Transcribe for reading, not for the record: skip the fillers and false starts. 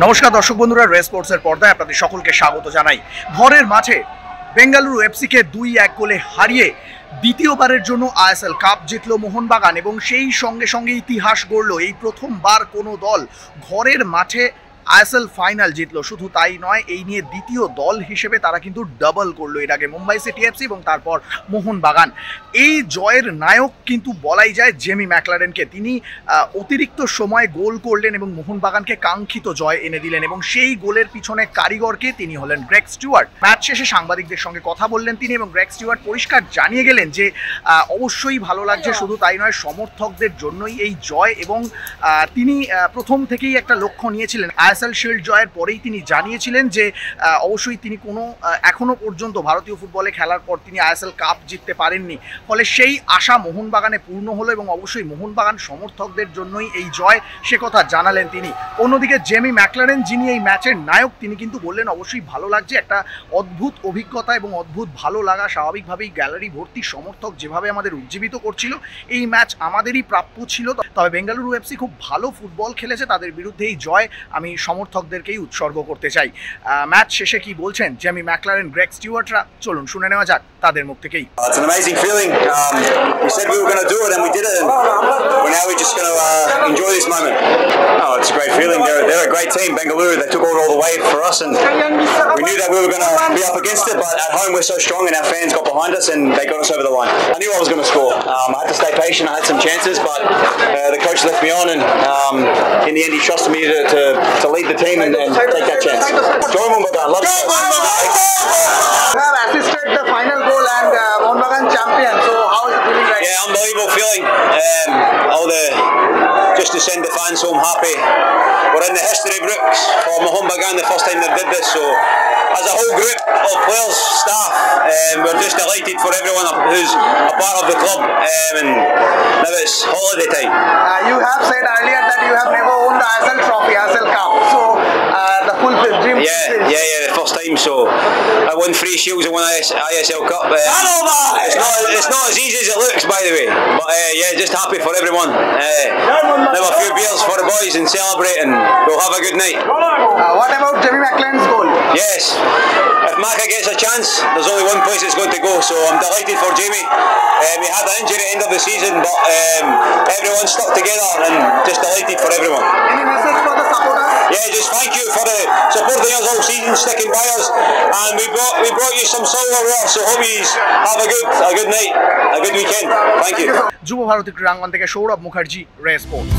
নমস্কার দর্শক বন্ধুরা, রে স্পোর্টসের পর্দায় আপনাদের সকলকে স্বাগত জানাই। ঘরের মাঠে বেঙ্গালুরু এফসিকে 2-1 গোলে হারিয়ে দ্বিতীয়বারের জন্য আইএসএল কাপ জিতল মোহনবাগান এবং সেই সঙ্গে সঙ্গে ইতিহাস গড়ল। এই প্রথমবার কোনো দল ঘরের মাঠে আইএসএল ফাইনাল জিতলো। শুধু তাই নয়, এই নিয়ে দ্বিতীয় দল হিসেবে তারা কিন্তু ডাবল করলো। এর আগে মুম্বাই সিটি এফসি এবং তারপর মোহনবাগান। এই জয়ের নায়ক কিন্তু বলাই যায় জেমি ম্যাকলারেনকে। তিনি অতিরিক্ত সময় গোল করলেন এবং মোহনবাগানকে কাঙ্ক্ষিত জয় এনে দিলেন এবং সেই গোলের পিছনে কারিগরকে তিনি হলেন গ্রেগ স্টুয়ার্ট। ম্যাচ শেষে সাংবাদিকদের সঙ্গে কথা বললেন তিনি এবং গ্রেগ স্টুয়ার্ট পরিষ্কার জানিয়ে গেলেন যে অবশ্যই ভালো লাগছে, শুধু তাই নয় সমর্থকদের জন্যই এই জয় এবং তিনি প্রথম থেকেই একটা লক্ষ্য নিয়েছিলেন। আইএসএল শিল্ড জয়ের পরেই তিনি জানিয়েছিলেন যে অবশ্যই তিনি এখনো পর্যন্ত ভারতীয় ফুটবলে খেলার পর তিনি আইএসএল কাপ জিততে পারেননি। ফলে সেই আশা মোহনবাগানে পূর্ণ হলো এবং অবশ্যই মোহনবাগান সমর্থকদের জন্যই এই জয়, সে কথা জানালেন তিনি। অন্যদিকে জেমি ম্যাকলারেন, যিনি এই ম্যাচের নায়ক, তিনি কিন্তু বললেন অবশ্যই ভালো লাগছে, একটা অদ্ভুত অভিজ্ঞতা এবং অদ্ভুত ভালো লাগা। স্বাভাবিকভাবেই গ্যালারি ভর্তি সমর্থক যেভাবে আমাদের উজ্জীবিত করছিল, এই ম্যাচ আমাদেরই প্রাপ্য ছিল। তবে বেঙ্গালুরু এফসি খুব ভালো ফুটবল খেলেছে, তাদের বিরুদ্ধে এই জয় আমি সমর্থকদেরকেই উৎসর্গ করতে চাই। ম্যাচ শেষে কি বলছেন জেমি ম্যাকলারেন, গ্রেগ স্টুয়ার্টরা, চলুন শুনে নেওয়া যাক তাদের মুখ থেকেই। It's an amazing feeling. We said we were going to do it and we did it, and we're just going to enjoy this moment. Oh, it's a great feeling. They're a great team, Bengaluru. They took all the way for us, and we knew that we were going to be up against it, but at home we're so strong and our fans got behind us and they got us over the line. I knew I was going to score. I had to stay patient. I had some chances, but the coach left me on, and in the end he trusted me to lead the team and take that chance. Joy Mohunbagan, love you. You have assisted the final goal and Mohunbagan champion. So how is it feeling right? Yeah, unbelievable feeling. Just to send the fans home happy. We're in the history books for Mohunbagan, the first time they did this. So as a whole group of players, staff, we're just delighted for everyone who's a part of the club. And now it's holiday time. You have said earlier that you have never won the ISL trophy, ISL Cup. So the full dream. Yeah, the first time. So I won 3 shields and 1 ISL Cup. It's not as easy as it looks, by the way. But yeah, just happy for everyone. Have a few beers for the boys and celebrate, and we'll have a good night. What about Jimmy McLean's goal? Yes, if Maka gets a chance, there's only one place it's going to go. So I'm delighted for Jamie. He had an injury at the end of the season, but everyone stuck together, and just delighted for everyone. Any message for the supporters? Yeah, just thank you for supporting us all season, sticking by us, and we brought you some silverware. So hope you have a good night, a good weekend. Thank you. যুব ভারতী ক্রীড়াঙ্গন থেকে সৌরভ মুখার্জি, রে sports.